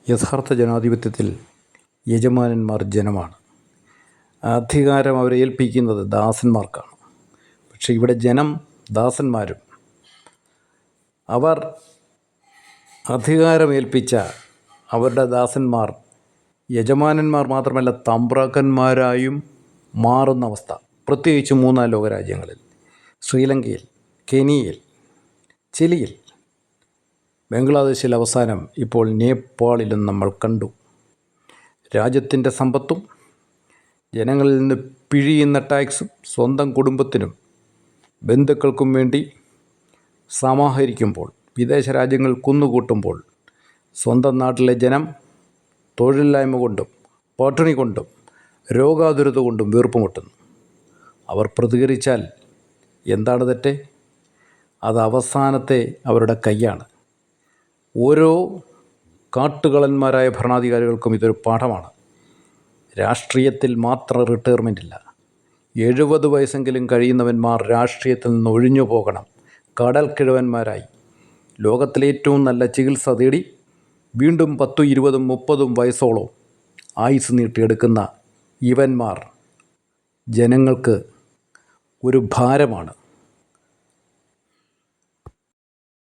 യഥാർത്ഥ ജനാധിപത്യത്തിൽ യജമാനന്മാർ ജനമാണ്. അധികാരം അവരെ ഏൽപ്പിക്കുന്നത് ദാസന്മാർക്കാണ്. പക്ഷേ ഇവിടെ ജനം ദാസന്മാരും. അവർ അധികാരമേൽപ്പിച്ച അവരുടെ ദാസന്മാർ യജമാനന്മാർ മാത്രമല്ല തമ്പ്രാക്കന്മാരായും മാറുന്ന അവസ്ഥ. പ്രത്യേകിച്ച് 3-4 ലോകരാജ്യങ്ങളിൽ, ശ്രീലങ്കയിൽ, കെനിയയിൽ, ചിലിയിൽ, ബംഗ്ലാദേശിൽ, അവസാനം ഇപ്പോൾ നേപ്പാളിലും നമ്മൾ കണ്ടു. രാജ്യത്തിൻ്റെ സമ്പത്തും ജനങ്ങളിൽ നിന്ന് പിഴിയുന്ന ടാക്സും സ്വന്തം കുടുംബത്തിനും ബന്ധുക്കൾക്കും വേണ്ടി സമാഹരിക്കുമ്പോൾ, വിദേശ രാജ്യങ്ങൾ കുന്നുകൂട്ടുമ്പോൾ, സ്വന്തം നാട്ടിലെ ജനം തൊഴിലില്ലായ്മ കൊണ്ടും പട്ടിണി കൊണ്ടും രോഗാതുരത കൊണ്ടും വീർപ്പുമുട്ടുന്നു. അവർ പ്രതികരിച്ചാൽ എന്താണ് തെറ്റ്? അത് അവസാനത്തെ അവരുടെ കൈയാണ്. ഓരോ കാട്ടുകളന്മാരായ ഭരണാധികാരികൾക്കും ഇതൊരു പാഠമാണ്. രാഷ്ട്രീയത്തിൽ മാത്രം റിട്ടയർമെൻ്റ് ഇല്ല. 70 വയസ്സെങ്കിലും കഴിയുന്നവന്മാർ രാഷ്ട്രീയത്തിൽ നിന്ന് ഒഴിഞ്ഞു പോകണം. കടൽ കിഴവന്മാരായി ലോകത്തിലെ ഏറ്റവും നല്ല ചികിത്സ തേടി വീണ്ടും 10, 20, 30 വയസ്സോളം ആയുസ് നീട്ടിയെടുക്കുന്ന ഇവന്മാർ ജനങ്ങൾക്ക് ഒരു ഭാരമാണ്.